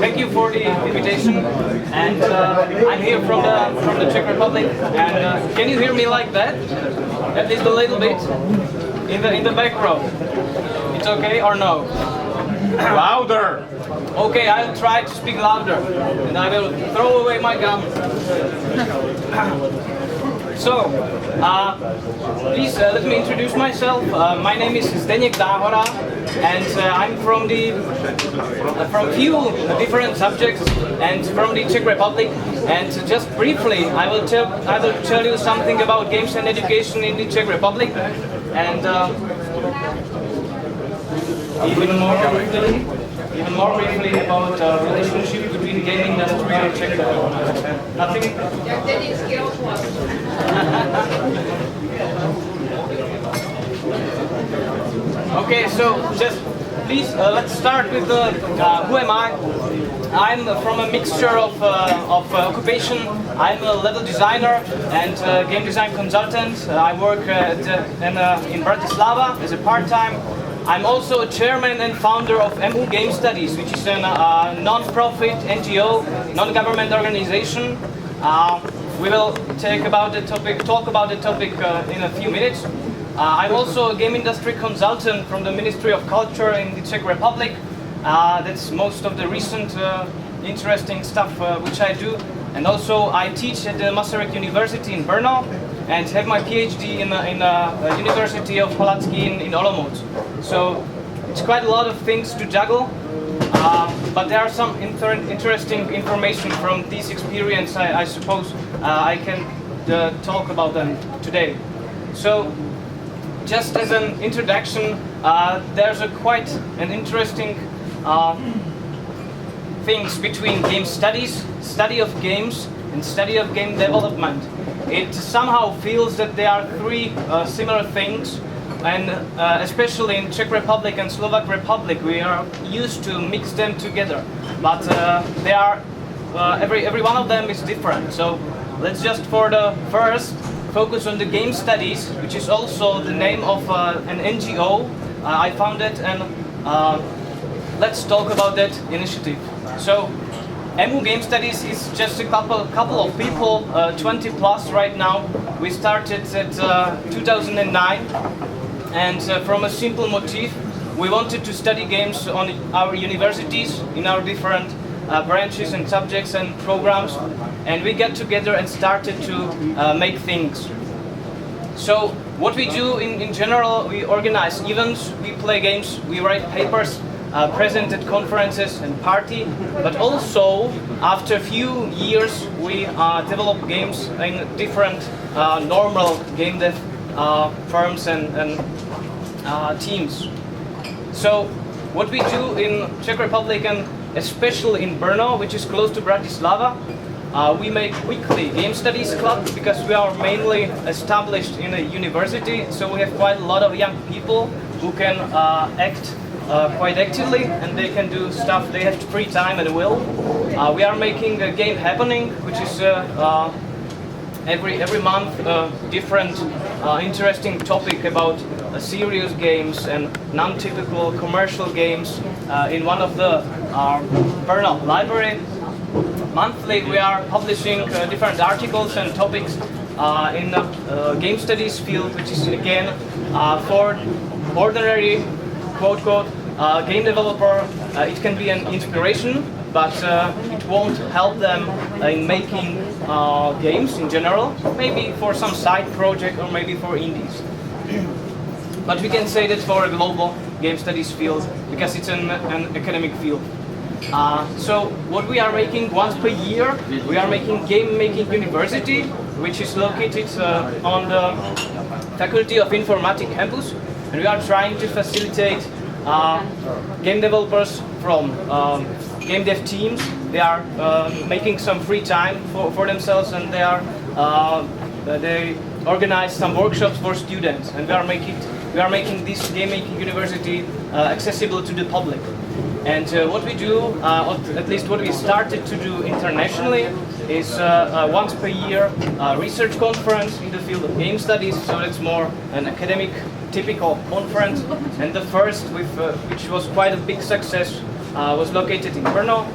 thank you for the invitation. And I'm here from the Czech Republic. And can you hear me like that? At least a little bit. In the back row. It's okay or no? Louder. Okay, I'll try to speak louder, and I will throw away my gum. So, please let me introduce myself. My name is Zdeněk Záhora, and I'm from few different subjects and from the Czech Republic. And just briefly, I will tell you something about games and education in the Czech Republic, and even more briefly about the relationship between gaming industry and Czech Republic. Nothing? Okay, so just please let's start with who am I? I'm from a mixture of occupation. I'm a level designer and game design consultant. I work in Bratislava as a part-time. I'm also a chairman and founder of GameStudies, which is a non-profit NGO, non-government organization. We will talk about the topic in a few minutes. I'm also a game industry consultant from the Ministry of Culture in the Czech Republic. That's most of the recent interesting stuff which I do. And also I teach at the Masaryk University in Brno and have my PhD in the University of Palacký in Olomouc. So it's quite a lot of things to juggle, but there are some interesting information from this experience. I suppose I can talk about them today. So just as an introduction, there's quite an interesting things between game studies, study of games, and study of game development. It somehow feels that there are three similar things, and especially in Czech Republic and Slovak Republic, we are used to mix them together. But they are every one of them is different. So let's just for the first focus on the game studies, which is also the name of an NGO I founded, and let's talk about that initiative. So, GameStudies is just a couple of people, 20 plus right now. We started at 2009, and from a simple motive, we wanted to study games on our universities, in our different branches and subjects and programs, and we got together and started to make things. So, what we do in general, we organize events, we play games, we write papers, present at conferences and party, but also after a few years we develop games in different normal game dev firms and teams. So what we do in Czech Republic and especially in Brno, which is close to Bratislava, we make weekly game studies club because we are mainly established in a university, so we have quite a lot of young people who can act quite actively, and they can do stuff. They have free time and will. We are making a game happening, which is every month different interesting topic about serious games and non-typical commercial games in one of the Brno library. Monthly we are publishing different articles and topics in the game studies field, which is again for ordinary quote game developer. It can be an inspiration, but it won't help them in making games in general, maybe for some side project or maybe for indies. But we can say that for a global game studies field, because it's an academic field. So what we are making once per year, we are making Game Making University, which is located on the Faculty of Informatics campus, and we are trying to facilitate game developers from game dev teams. They are making some free time for themselves, and they organize some workshops for students, and we are making this Game Making University accessible to the public. And what we do, or at least what we started to do internationally, is once per year research conference in the field of game studies. So that's more an academic, typical conference. And the first, which was quite a big success, was located in Brno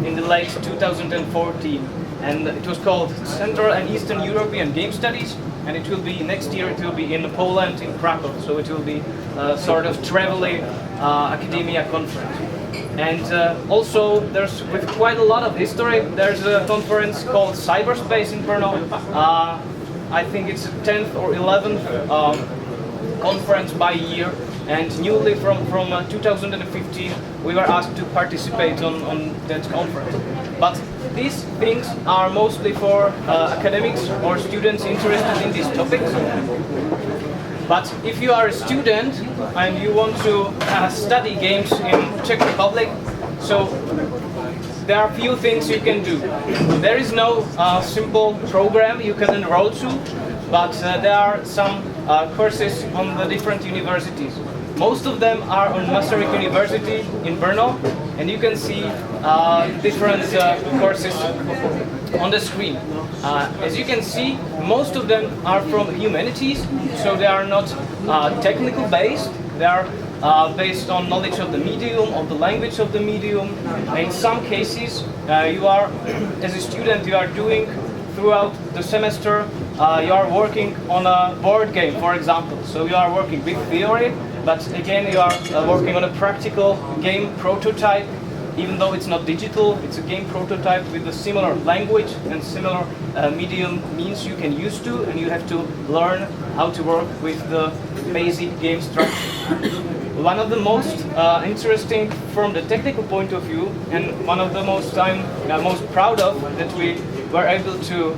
in the late 2014, and it was called Central and Eastern European Game Studies, and it will be next year. It will be in Poland, in Krakow, so it will be sort of traveling academia conference. And also, there's with quite a lot of history. There's a conference called Cyberspace in Brno. I think it's the 10th or 11th conference by year. And newly from 2015, we were asked to participate on that conference. But these things are mostly for academics or students interested in these topics. But if you are a student and you want to study games in Czech Republic, so there are few things you can do. There is no simple program you can enroll to, but there are some courses on the different universities. Most of them are on Masaryk University in Brno, and you can see different courses on the screen. As you can see, most of them are from humanities, so they are not technical based. They are based on knowledge of the medium, of the language of the medium. In some cases, you are, as a student, you are doing throughout the semester, you are working on a board game, for example. So you are working with theory, but again, you are working on a practical game prototype. Even though it's not digital, it's a game prototype with a similar language and similar medium means you can use to, and you have to learn how to work with the basic game structure. One of the most interesting from the technical point of view, and one of the most I'm most proud of, that we were able to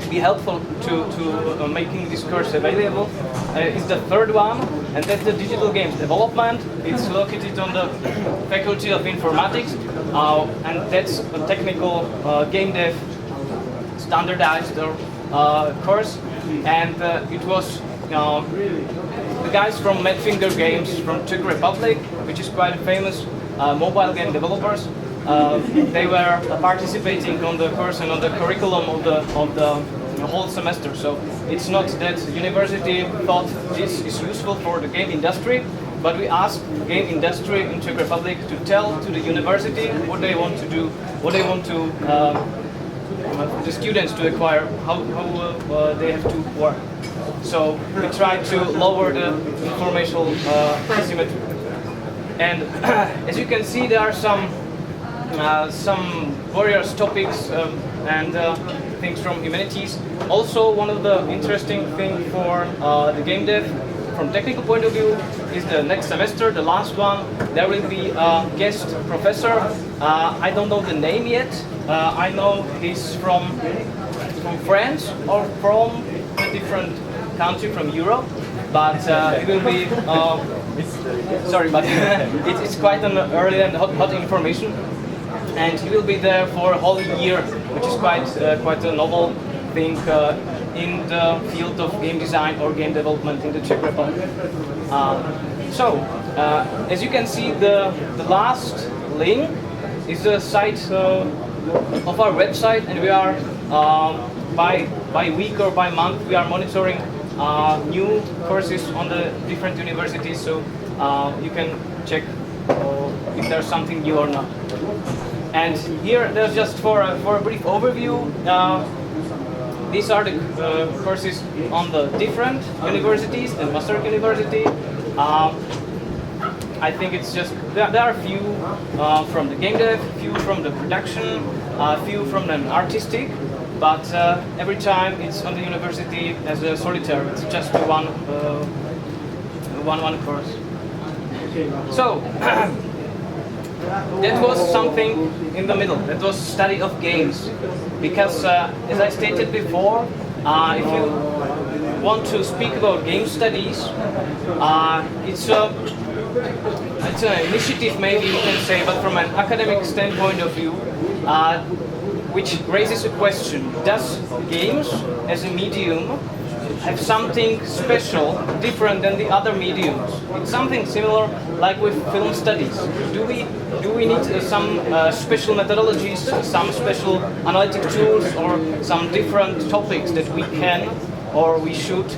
be helpful to making this course available, is the third one, and that's the digital games development. It's located on the Faculty of Informatics, and that's a technical game dev standardized course, and it was the guys from Madfinger Games from Czech Republic, which is quite famous mobile game developers. They were participating on the course and on the curriculum of the whole semester. So it's not that university thought this is useful for the game industry, but we asked game industry in Czech Republic to tell to the university what they want to do, what they want to the students to acquire, how they have to work. So we try to lower the informational asymmetry. And as you can see, there are some various topics and things from humanities. Also, one of the interesting things for the game dev from technical point of view is the next semester, the last one. There will be a guest professor. I don't know the name yet. I know he's from France or from a different country from Europe, but it will be. Sorry, but it's quite an early and hot information. And he will be there for a whole year, which is quite a novel thing in the field of game design or game development in the Czech Republic. As you can see, the last link is the site of our website, and we are by week or by month we are monitoring new courses on the different universities, so you can check if there's something new or not. And here, there's just for a brief overview. These are the courses on the different universities and Masaryk University. I think it's just there are a few from the game dev, a few from the production, a few from the artistic. But every time it's on the university as a solitaire. It's just one course. So. That was something in the middle. That was study of games, because as I stated before, if you want to speak about game studies, it's an initiative, maybe you can say, but from an academic standpoint of view, which raises a question: does games as a medium have something special, different than the other mediums? It's something similar like with film studies. Do we need some special methodologies, some special analytic tools, or some different topics that we can or we should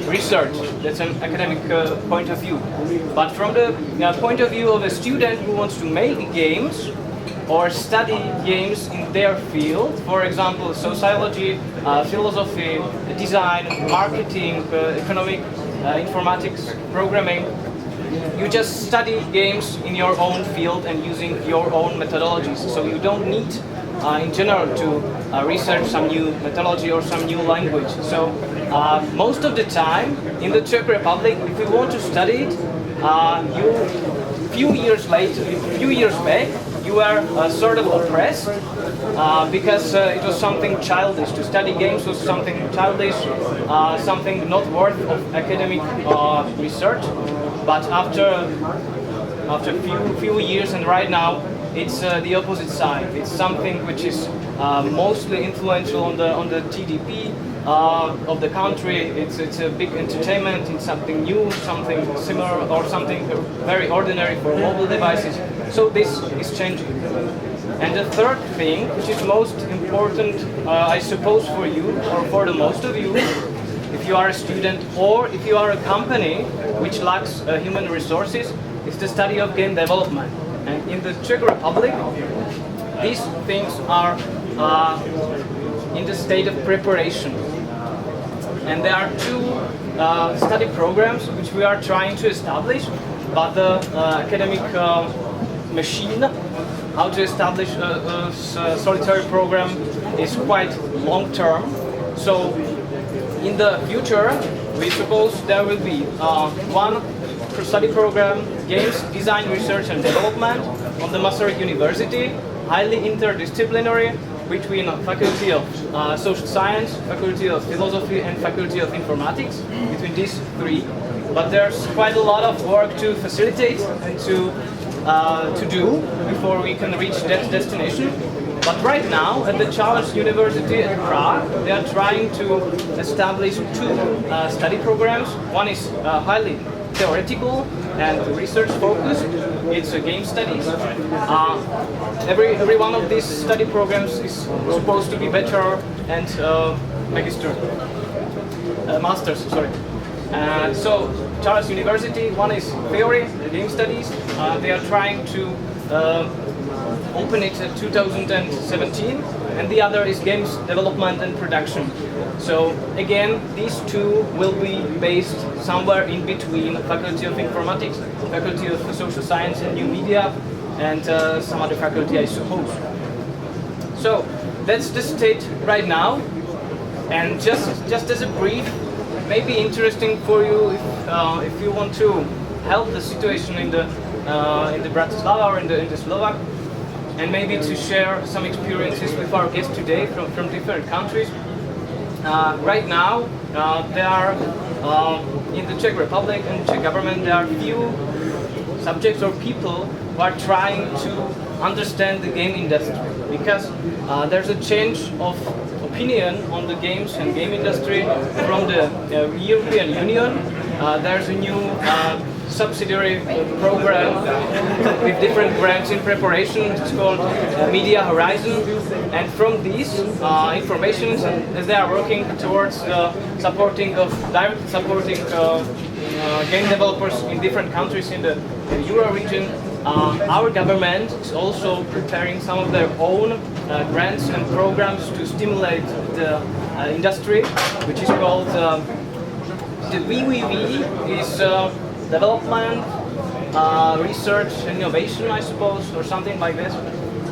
research. That's an academic point of view. But from the point of view of a student who wants to make games or study games in their field, for example, sociology, philosophy, design, marketing, economic, informatics, programming, you just study games in your own field and using your own methodologies. So you don't need, in general, to research some new methodology or some new language. So most of the time in the Czech Republic, if you want to study it, few years back, you were sort of oppressed because it was something childish. To study games was something childish, something not worth of academic research. But after few years and right now, it's the opposite side. It's something which is mostly influential on the GDP of the country. It's a big entertainment. It's something new, something similar, or something very ordinary for mobile devices. So this is changing. And the third thing, which is most important, I suppose, for you or for the most of you, if you are a student or if you are a company which lacks human resources, is the study of game development. And in the Czech Republic, these things are in the state of preparation. And there are two study programs which we are trying to establish, but the academic machine, how to establish a solitary program, is quite long term. So in the future, we suppose there will be one study program, Games Design Research and Development, on the Masaryk University, highly interdisciplinary, between Faculty of Social Science, Faculty of Philosophy, and Faculty of Informatics, between these three. But there's quite a lot of work to facilitate and to do before we can reach that destination. But right now, at the Charles University at Prague, they are trying to establish two study programs. One is highly theoretical and research focused. It's a GameStudies. Every one of these study programs is supposed to be bachelor and masters. Sorry. So Charles University, one is theory, GameStudies. They are trying to open it in 2017, and the other is games development and production. So again, these two will be based somewhere in between Faculty of Informatics, Faculty of Social Science and New Media, and some other faculty, I suppose. So that's the state right now. And just as a brief, maybe interesting for you if you want to help the situation in the Bratislava or in the Slovak, and maybe to share some experiences with our guests today from different countries. Right now, there are in the Czech Republic and Czech government, there are few subjects or people who are trying to understand the game industry, because there's a change of opinion on the games and game industry from the European Union. There's a new subsidiary program with different grants in preparation. It's called Media Horizon, and from these informations, as they are working towards direct supporting game developers in different countries in the Euro region, our government is also preparing some of their own grants and programs to stimulate the industry, which is called the VVV is development, research, innovation, I suppose, or something like this.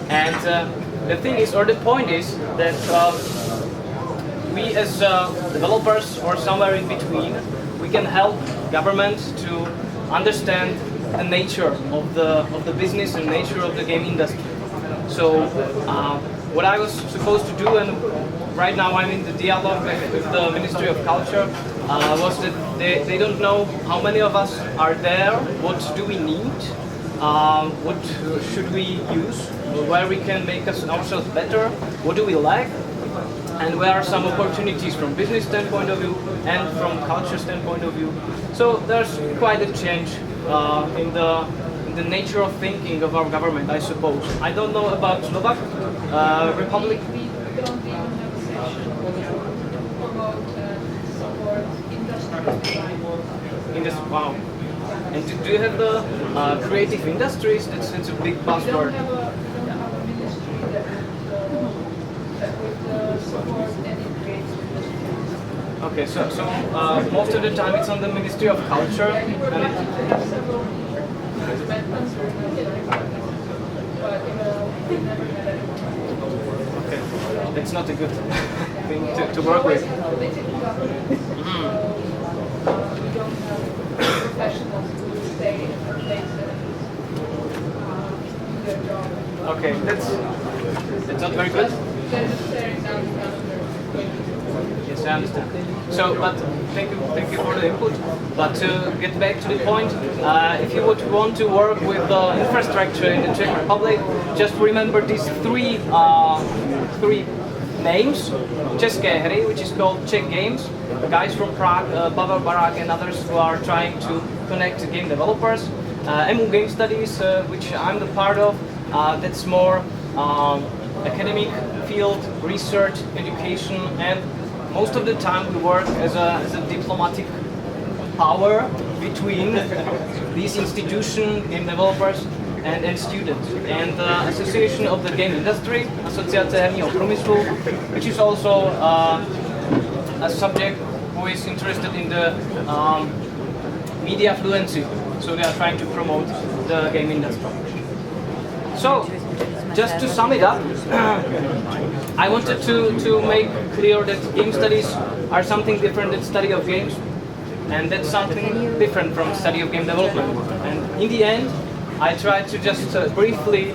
And the thing is, or the point is, that we as developers, or somewhere in between, we can help government to understand the nature of the business and nature of the game industry. So what I was supposed to do, and right now I'm in the dialogue with the Ministry of Culture, was that they don't know how many of us are there, what do we need, what should we use, where we can make ourselves better, what do we lack, and where are some opportunities from business standpoint of view and from culture standpoint of view. So there's quite a change in the nature of thinking of our government, I suppose. I don't know about Slovak Republic. Wow. And do you have the creative industries? It's a big buzzword. We don't have a ministry that would support any creative industry. Okay, so most of the time it's on the Ministry of Culture. We would like to have several amendments, but we've never had anyone. Okay, that's not a good thing to work with. Political government. We don't have professionals who stay in their places, do their job. Okay, that's not very good. They're just staring down their Yes, I understand. So, but thank you for the input. But to get back to the point, if you would want to work with the infrastructure in the Czech Republic, just remember these three names: České hry, which is called Czech Games, guys from Prague, Pavel Barák and others who are trying to connect to game developers, EMU GameStudies, which I'm the part of, that's more academic field, research, education, and most of the time we work as a diplomatic power between these institutions, game developers, and students. And the Association of the Game Industry, Asociace herního průmyslu, which is also a subject who is interested in the media fluency. So they are trying to promote the game industry. So, just to sum it up, I wanted to make clear that game studies are something different than study of games, and that's something different from study of game development. And in the end, I tried to just briefly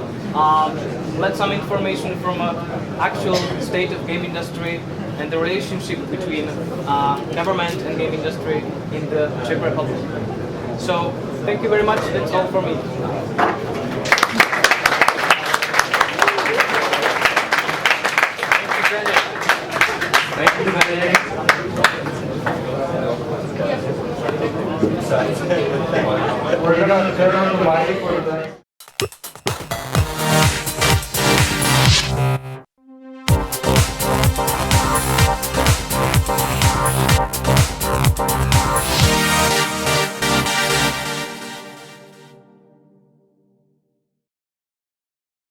let some information from an actual state of game industry and the relationship between government and game industry in the Czech Republic. So, thank you very much. That's all for me. Thank you, Zdeněk. We're gonna turn on the mic for the